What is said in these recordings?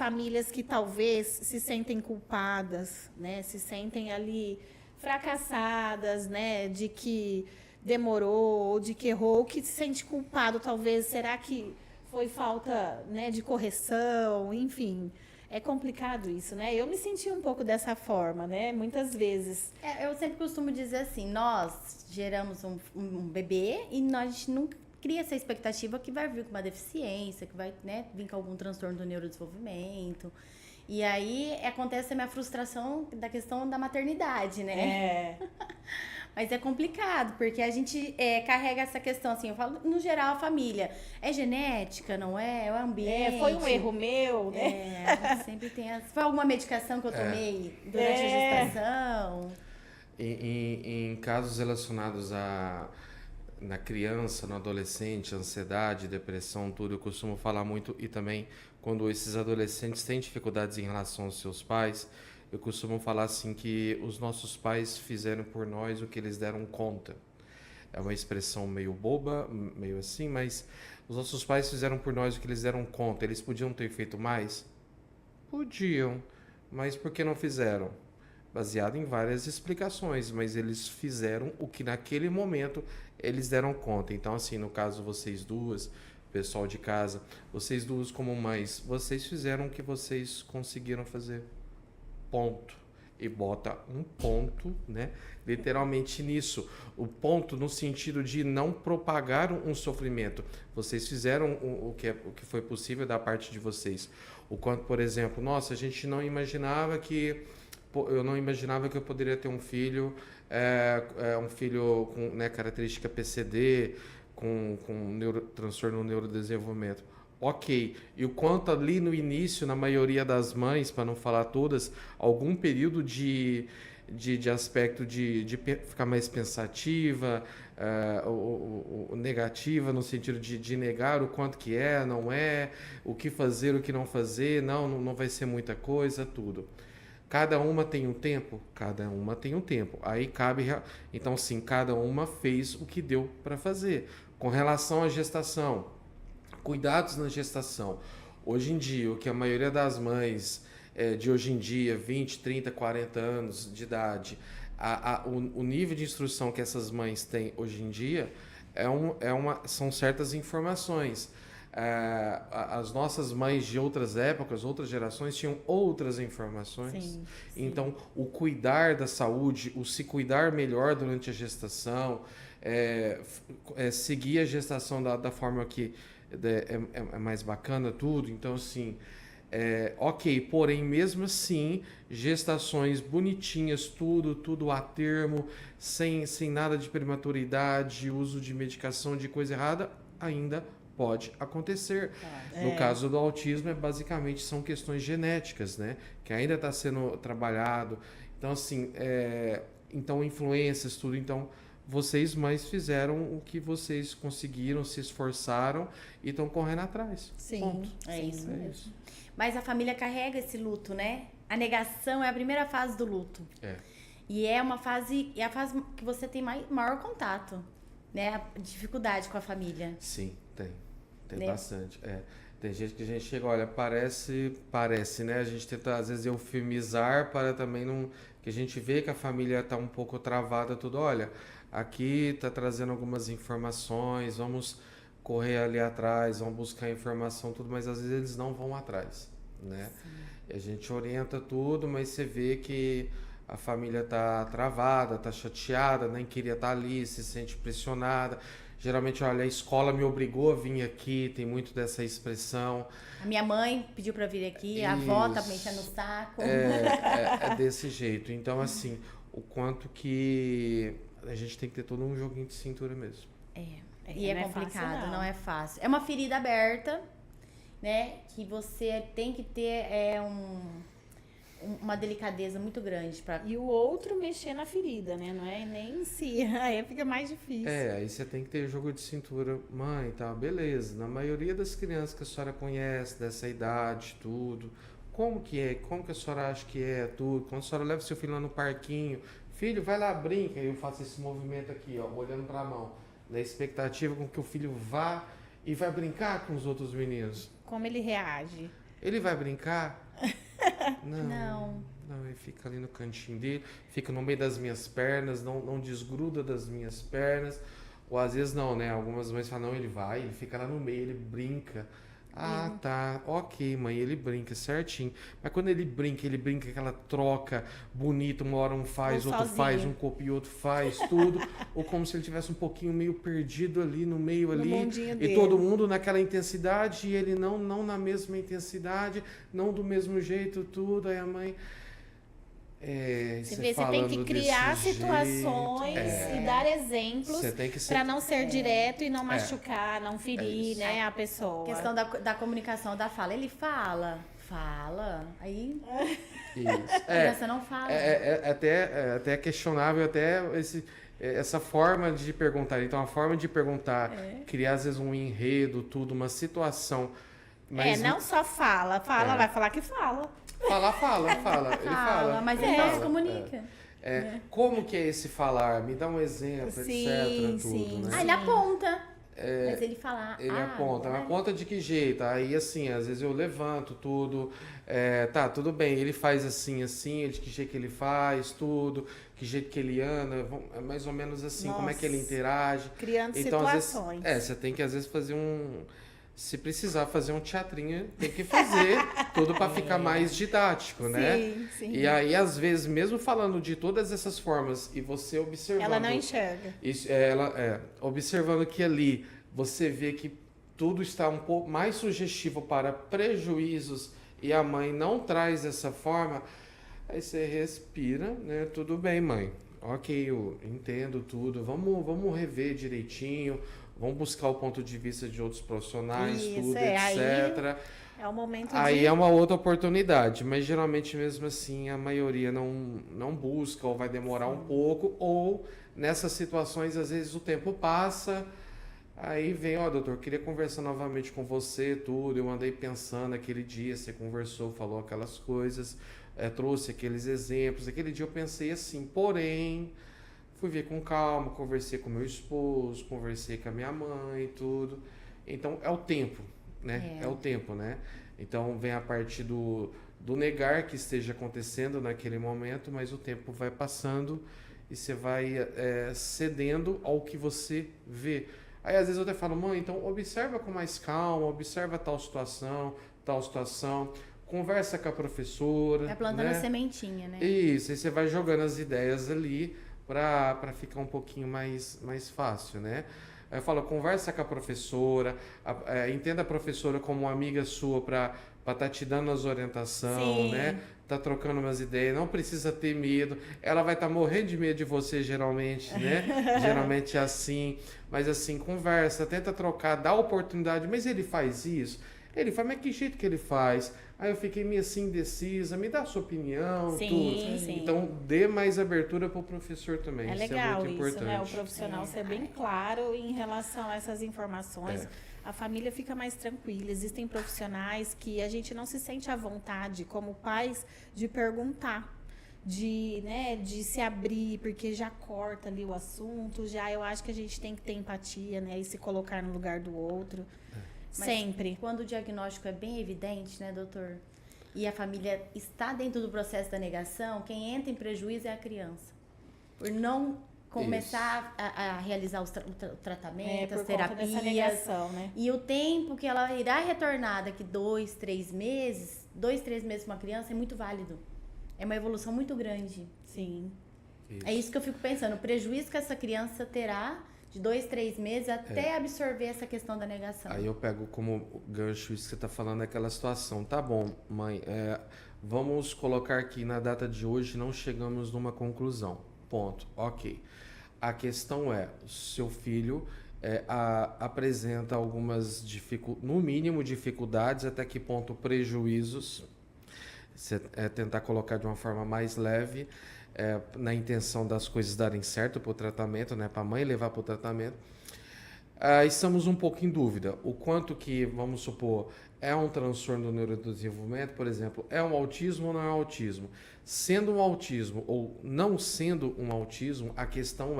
famílias que talvez se sentem culpadas, né? Se sentem ali fracassadas, né? De que demorou, ou de que errou, ou que se sente culpado, talvez. Será que foi falta, né, de correção? Enfim, é complicado isso, né? Eu me senti um pouco dessa forma, né? Muitas vezes. Eu sempre costumo dizer assim, nós geramos um bebê e a gente nunca cria essa expectativa que vai vir com uma deficiência, que vai, né, vir com algum transtorno do neurodesenvolvimento. E aí acontece a minha frustração da questão da maternidade, né? Mas é complicado, porque a gente carrega essa questão, assim, eu falo, no geral, a família. É genética, não é? É o ambiente. Foi um erro meu, né? A gente sempre tem... Foi alguma medicação que eu tomei durante a gestação? Em casos relacionados na criança, no adolescente, ansiedade, depressão, tudo, eu costumo falar muito, e também quando esses adolescentes têm dificuldades em relação aos seus pais, eu costumo falar assim que os nossos pais fizeram por nós o que eles deram conta. É uma expressão meio boba, meio assim, mas os nossos pais fizeram por nós o que eles deram conta. Eles podiam ter feito mais? Podiam, mas por que não fizeram? Baseado em várias explicações, mas eles fizeram o que naquele momento eles deram conta. Então, assim, no caso vocês duas, pessoal de casa, vocês duas como mães, vocês fizeram o que vocês conseguiram fazer. Ponto. E bota um ponto, né? Literalmente nisso. O ponto no sentido de não propagar um sofrimento. Vocês fizeram o que foi possível da parte de vocês. O quanto, por exemplo, nossa, a gente não imaginava que... Eu não imaginava que eu poderia ter um filho com, né, característica PCD, com transtorno no neurodesenvolvimento. Ok, e o quanto ali no início, na maioria das mães, para não falar todas, algum período de aspecto de ficar mais pensativa, negativa, no sentido de negar o quanto que não é, o que fazer, o que não fazer, não vai ser muita coisa, tudo. Cada uma tem um tempo? Cada uma tem um tempo. Aí cabe... Então, sim, cada uma fez o que deu para fazer. Com relação à gestação, cuidados na gestação. Hoje em dia, o que a maioria das mães de hoje em dia, 20, 30, 40 anos de idade, o nível de instrução que essas mães têm hoje em dia são certas informações. As nossas mães de outras épocas, outras gerações, tinham outras informações. Sim. Então, o cuidar da saúde, o se cuidar melhor durante a gestação, seguir a gestação da forma que é mais bacana, tudo. Então, assim, ok, porém, mesmo assim, gestações bonitinhas, tudo a termo, sem nada de prematuridade, uso de medicação, de coisa errada, ainda pode acontecer. No caso do autismo, basicamente são questões genéticas, né? Que ainda está sendo trabalhado. Então, assim, então influências, tudo. Então, vocês mães fizeram o que vocês conseguiram, se esforçaram e estão correndo atrás. Sim, ponto. Isso mesmo. Mas a família carrega esse luto, né? A negação é a primeira fase do luto. E é a fase que você tem maior contato, né? A dificuldade com a família. Sim, tem né? Bastante. Tem gente que a gente chega, olha, parece, né? A gente tenta, às vezes, eufemizar para também não... Que a gente vê que a família está um pouco travada, tudo. Olha, aqui está trazendo algumas informações, vamos correr ali atrás, vamos buscar informação, tudo, mas às vezes eles não vão atrás, né? E a gente orienta tudo, mas você vê que a família está travada, está chateada, nem queria estar ali, se sente pressionada. Geralmente, olha, a escola me obrigou a vir aqui, tem muito dessa expressão. A minha mãe pediu para vir aqui, a avó tá me enchendo o saco. É desse jeito. Então, assim, o quanto que a gente tem que ter todo um joguinho de cintura mesmo. E é complicado, não é fácil. É uma ferida aberta, né, que você tem que ter uma delicadeza muito grande para... E o outro mexer na ferida, né? Não é nem em si. Aí fica mais difícil. Aí você tem que ter jogo de cintura. Mãe, tá, beleza. Na maioria das crianças que a senhora conhece, dessa idade, tudo, como que é? Como que a senhora acha que é tudo? Quando a senhora leva seu filho lá no parquinho, filho, vai lá, brinca. Eu faço esse movimento aqui, ó, olhando para a mão. Na expectativa com que o filho vá e vai brincar com os outros meninos. Como ele reage. Ele vai brincar? Não. Não, ele fica ali no cantinho dele, fica no meio das minhas pernas, não desgruda das minhas pernas. Ou às vezes não, né? Algumas mães falam, não, ele fica lá no meio, ele brinca. Ah, tá, ok, mãe, ele brinca certinho. Mas quando ele brinca aquela troca bonita, uma hora um faz, Ou outro faz, sozinho. um copia, outro faz, tudo. Ou como se ele tivesse um pouquinho meio perdido ali, no meio ali. mundinho E dele. todo mundo naquela intensidade, e ele não na mesma intensidade, não do mesmo jeito, tudo. Aí a mãe... Você vê, você tem que criar situações e dar exemplos Você tem que ser... para não ser direto e não machucar, não ferir, isso. né, a pessoa. Questão da comunicação, da fala. Ele fala, aí Isso. a criança não fala. Até questionável essa forma de perguntar. Então, a forma de perguntar, criar às vezes um enredo, tudo, uma situação. Mas não só fala, vai falar que fala. fala. Ele fala. Mas ele não se comunica. Como que é esse falar? Me dá um exemplo, Sim, etc. sim. Tudo, né? Ele aponta. Mas ele fala. Ele aponta, mas aponta de que jeito? Aí, assim, às vezes eu levanto tudo, tá, tudo bem, ele faz assim, de que jeito que ele faz, tudo, que jeito que ele anda, é mais ou menos assim, como é que ele interage. Criando Então, situações. às vezes, você tem que, às vezes, fazer se precisar fazer um teatrinho, tem que fazer tudo para ficar mais didático, né? Sim. E aí, às vezes, mesmo falando de todas essas formas e você observando... Ela não enxerga. Isso, observando que ali você vê que tudo está um pouco mais sugestivo para prejuízos e a mãe não traz essa forma, aí você respira, né? Tudo bem, mãe. Ok, eu entendo tudo. Vamos rever direitinho. Vamos buscar o ponto de vista de outros profissionais, Isso, tudo, aí etc. É o momento Aí é uma outra oportunidade, mas geralmente mesmo assim a maioria não busca ou vai demorar um pouco, ou nessas situações às vezes o tempo passa, aí vem, doutor, queria conversar novamente com você, tudo, eu andei pensando aquele dia, você conversou, falou aquelas coisas, trouxe aqueles exemplos, aquele dia eu pensei assim, porém... Fui ver com calma, conversei com meu esposo, conversei com a minha mãe, tudo. Então, é o tempo, né? É o tempo, né? Então, vem a parte do negar que esteja acontecendo naquele momento, mas o tempo vai passando e você vai cedendo ao que você vê. Aí, às vezes, eu até falo, mãe, então, observa com mais calma, observa tal situação, conversa com a professora. Vai plantando né? a sementinha, né? Isso, aí você vai jogando as ideias ali, para ficar um pouquinho mais fácil, né? Aí eu falo, conversa com a professora, entenda a professora como uma amiga sua para estar te dando as orientações, né? Tá trocando umas ideias, não precisa ter medo. Ela vai estar morrendo de medo de você, geralmente, né? Geralmente é assim. Mas assim, conversa, tenta trocar, dá oportunidade. Mas ele faz isso? Ele faz, mas que jeito que ele faz? Aí eu fiquei meio assim indecisa, me dá a sua opinião, tudo. Sim. Então, dê mais abertura para o professor também. É isso legal é muito importante. né? O profissional ser bem claro em relação a essas informações. A família fica mais tranquila. Existem profissionais que a gente não se sente à vontade, como pais, de perguntar. De se abrir, porque já corta ali o assunto, eu acho que a gente tem que ter empatia, né? E se colocar no lugar do outro. Mas Sempre. quando o diagnóstico é bem evidente, né, doutor? E a família está dentro do processo da negação, quem entra em prejuízo é a criança. Por não começar a realizar o tratamento, as por conta dessa terapias. negação, né? E o tempo que ela irá retornar daqui 2, 3 meses, 2, 3 meses com uma criança é muito válido. É uma evolução muito grande. Sim. É isso que eu fico pensando, o prejuízo que essa criança terá de 2, 3 meses até absorver essa questão da negação. Aí eu pego como gancho isso que você está falando, aquela situação. Tá bom, mãe, vamos colocar aqui na data de hoje, não chegamos numa conclusão. Ponto. Ok. A questão é, seu filho apresenta algumas, no mínimo, dificuldades, até que ponto prejuízos, você, tentar colocar de uma forma mais leve, na intenção das coisas darem certo para o tratamento, né, para a mãe levar para o tratamento. Estamos um pouco em dúvida. O quanto que, vamos supor, é um transtorno do neurodesenvolvimento, por exemplo, é um autismo ou não é um autismo? Sendo um autismo ou não sendo um autismo, a questão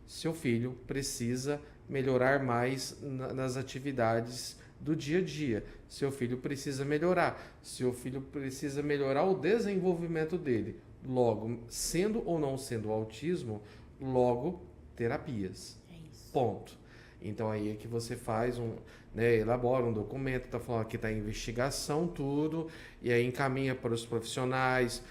seu filho precisa melhorar mais nas atividades do dia a dia. Seu filho precisa melhorar. Seu filho precisa melhorar o desenvolvimento dele. Logo, sendo ou não sendo autismo, logo terapias. É isso. Ponto. Então aí é que você faz elabora um documento, tá falando que está em investigação, tudo, e aí encaminha para os profissionais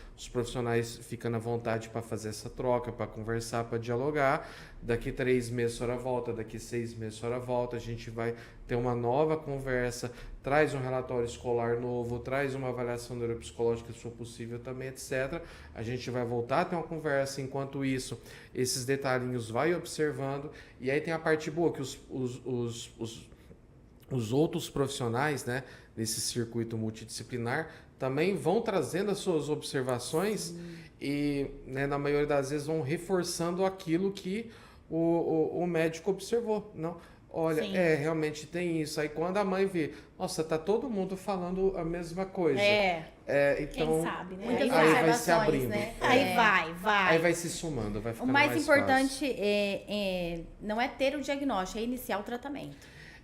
ficam à vontade para fazer essa troca, para conversar, para dialogar. Daqui 3 meses a senhora volta, daqui 6 meses a senhora volta, a gente vai ter uma nova conversa, traz um relatório escolar novo, traz uma avaliação neuropsicológica, se for possível também, etc. A gente vai voltar a ter uma conversa, enquanto isso, esses detalhinhos vai observando, e aí tem a parte boa, que os outros profissionais, né, nesse circuito multidisciplinar, também vão trazendo as suas observações e, né, na maioria das vezes, vão reforçando aquilo que o médico observou. Não, olha, realmente tem isso. Aí quando a mãe vê, nossa, tá todo mundo falando a mesma coisa. Então, quem sabe, né? Muitas aí vai se observações, abrindo. né? Aí vai. Aí vai se somando, vai O ficando mais mais importante fácil. não é ter o diagnóstico, é iniciar o tratamento.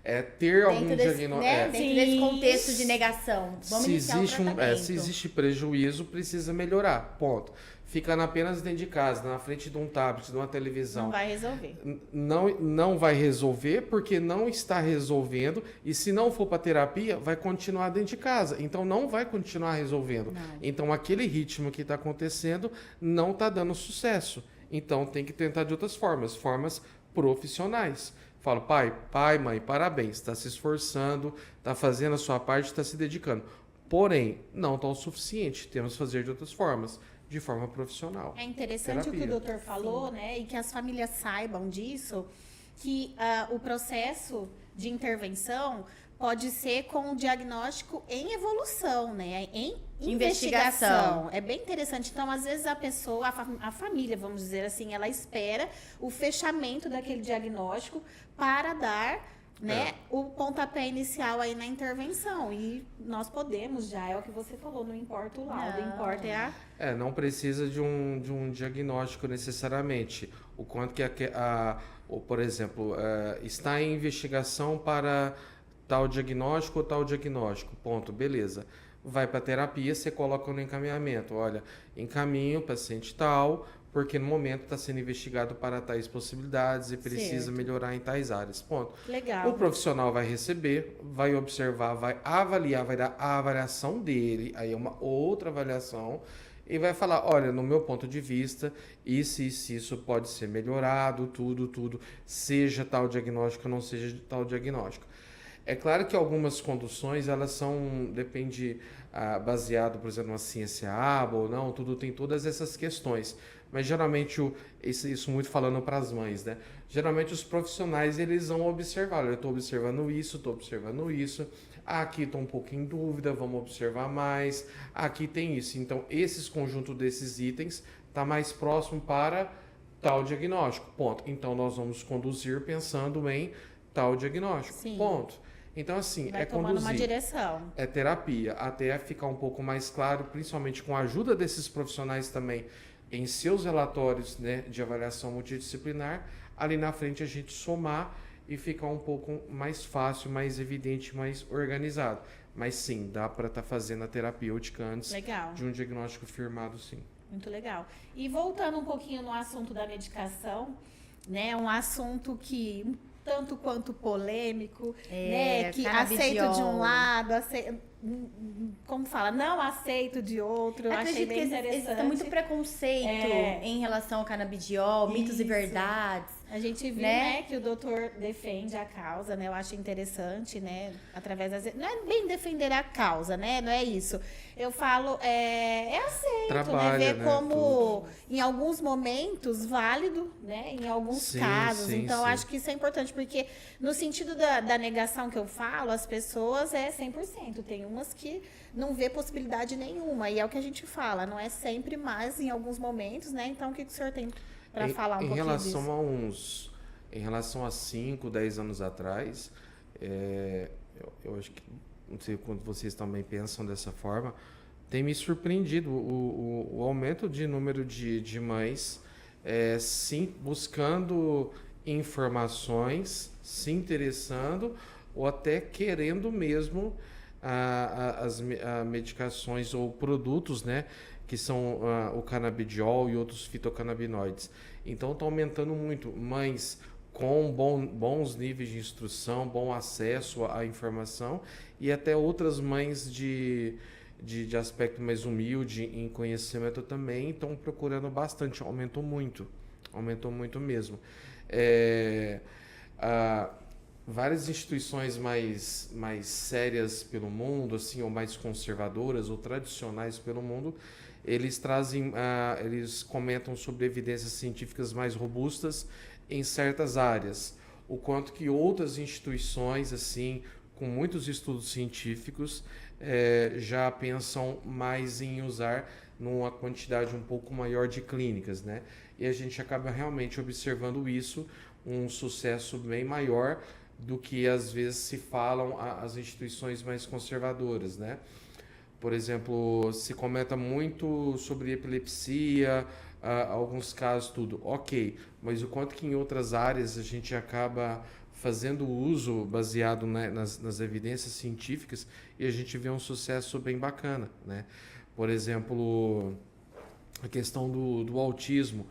É ter algum Dentro desse, diagnóstico. né? Dentro desse contexto de negação. Vamos Se iniciar existe o tratamento. se existe prejuízo, precisa melhorar. Ponto. Ficando apenas dentro de casa, na frente de um tablet, de uma televisão. Não vai resolver. Não vai resolver porque não está resolvendo. E se não for para terapia, vai continuar dentro de casa. Então não vai continuar resolvendo. Não. Então aquele ritmo que está acontecendo não está dando sucesso. Então tem que tentar de outras formas profissionais. Falo, pai, mãe, parabéns, está se esforçando, está fazendo a sua parte, está se dedicando. Porém, não está o suficiente, temos que fazer de outras formas, de forma profissional. É interessante o que o doutor falou, né? E que as famílias saibam disso, que o processo de intervenção pode ser com o diagnóstico em evolução, né? Em investigação. É bem interessante. Então, às vezes, a pessoa, a família, vamos dizer assim, ela espera o fechamento daquele diagnóstico para dar, né, o pontapé inicial aí na intervenção. E nós podemos já, é o que você falou, não importa o laudo, Não. importa Não precisa de um diagnóstico necessariamente. O quanto que por exemplo, está em investigação para tal diagnóstico ou tal diagnóstico. Ponto, beleza. Vai para terapia, você coloca no encaminhamento. Olha, encaminho o paciente tal, porque no momento está sendo investigado para tais possibilidades e precisa melhorar em tais áreas. Ponto. Legal. O profissional vai receber, vai observar, vai avaliar, vai dar a avaliação dele, aí é uma outra avaliação, e vai falar, olha, no meu ponto de vista, isso pode ser melhorado, tudo, seja tal diagnóstico ou não seja tal diagnóstico. É claro que algumas conduções, elas são, depende, baseado, por exemplo, na ciência aba ou não, tudo tem todas essas questões. Mas geralmente, isso muito falando para as mães, né? Geralmente os profissionais, eles vão observar, olha, eu estou observando isso, aqui estou um pouco em dúvida, vamos observar mais, aqui tem isso. Então, esses conjuntos desses itens está mais próximo para tal diagnóstico, ponto. Então, nós vamos conduzir pensando em tal diagnóstico, ponto. Então, assim, vai tomando uma direção. É terapia, até ficar um pouco mais claro, principalmente com a ajuda desses profissionais também, em seus relatórios, né, de avaliação multidisciplinar, ali na frente a gente somar e ficar um pouco mais fácil, mais evidente, mais organizado. Mas sim, dá para estar fazendo a terapêutica antes de um diagnóstico firmado, sim. Muito legal. E voltando um pouquinho no assunto da medicação, né, um assunto que tanto quanto polêmico, né, que aceito de um lado, como fala, não aceito de outro. Achei bem interessante. Existe muito preconceito em relação ao canabidiol, mitos e verdades. A gente viu, né, que o doutor defende a causa, né? Eu acho interessante, né? Através das... Não é bem defender a causa, né? Não é isso. Eu falo, aceito, trabalha, né? Ver como, em alguns momentos, válido, né? Em alguns casos. Então, acho que isso é importante, porque no sentido da negação que eu falo, as pessoas 100%. Tem umas que não vê possibilidade nenhuma. E é o que a gente fala, não é sempre, mas em alguns momentos, né? Então, o que o senhor tem para falar um pouquinho disso? Em relação a 5, 10 anos atrás, eu acho que, não sei quando vocês também pensam dessa forma, tem me surpreendido o aumento de número de mães sim, buscando informações, se interessando, ou até querendo mesmo as medicações ou produtos, né, que são o canabidiol e outros fitocannabinoides. Então está aumentando muito, mães com bons níveis de instrução, bom acesso à informação, e até outras mães de aspecto mais humilde em conhecimento também estão procurando bastante, aumentou muito mesmo. Várias instituições mais sérias pelo mundo, assim, ou mais conservadoras ou tradicionais pelo mundo, eles comentam sobre evidências científicas mais robustas em certas áreas, o quanto que outras instituições, assim, com muitos estudos científicos, já pensam mais em usar numa quantidade um pouco maior de clínicas, né? E a gente acaba realmente observando isso, um sucesso bem maior do que às vezes se falam as instituições mais conservadoras, né? Por exemplo, se comenta muito sobre epilepsia, alguns casos, tudo. Ok, mas o quanto que em outras áreas a gente acaba fazendo uso baseado, né, nas evidências científicas e a gente vê um sucesso bem bacana, né? Por exemplo, a questão do autismo,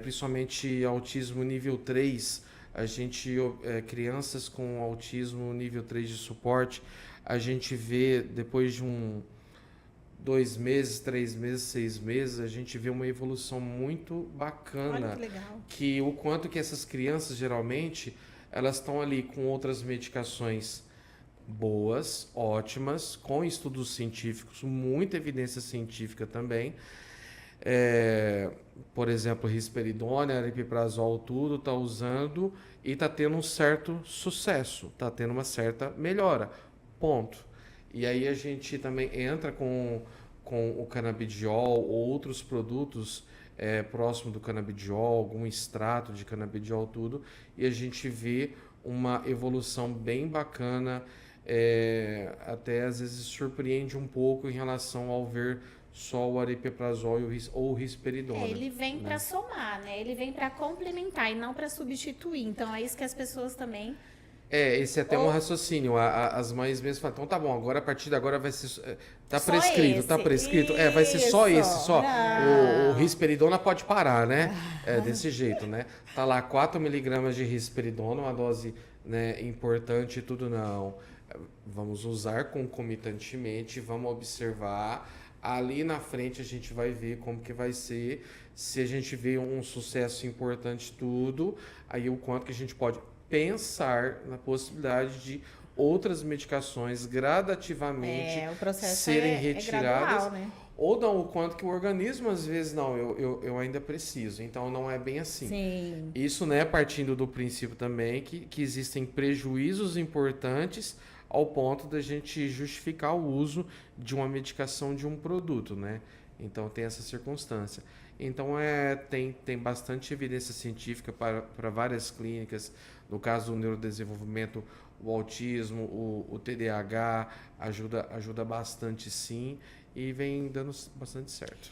principalmente autismo nível 3, a gente, crianças com autismo nível 3 de suporte, a gente vê depois de 2 meses, 3 meses, 6 meses, a gente vê uma evolução muito bacana. Olha que legal. Que o quanto que essas crianças, geralmente, elas estão ali com outras medicações boas, ótimas, com estudos científicos, muita evidência científica também. Por exemplo, risperidona, aripiprazol, tudo está usando e está tendo um certo sucesso, está tendo uma certa melhora, ponto. E aí a gente também entra com o canabidiol ou outros produtos próximo do canabidiol, algum extrato de canabidiol, tudo, e a gente vê uma evolução bem bacana, até às vezes surpreende um pouco em relação ao ver só o aripiprazol ou o risperidona. Ele vem para somar, né? Ele vem para complementar e não para substituir. Então é isso que as pessoas também... Esse é até um raciocínio. As mães mesmo falam, então tá bom, agora a partir de agora vai ser. Tá Só prescrito, esse. tá prescrito. Vai ser só Isso. esse, só. Não. O risperidona pode parar, né? Desse jeito, né? Tá lá 4 miligramas de risperidona, uma dose, né, importante e tudo, não. Vamos usar concomitantemente, vamos observar. Ali na frente a gente vai ver como que vai ser. Se a gente vê um sucesso importante, tudo, aí o quanto que a gente pode pensar na possibilidade de outras medicações gradativamente o processo serem retiradas, gradual, né? ou não, o quanto que o organismo às vezes não, eu ainda preciso, então não é bem assim. Sim. Isso, né, partindo do princípio também que existem prejuízos importantes ao ponto da gente justificar o uso de uma medicação de um produto, né? Então tem essa circunstância. Então tem bastante evidência científica para várias clínicas. No caso do neurodesenvolvimento, o autismo, o TDAH ajuda bastante, sim, e vem dando bastante certo.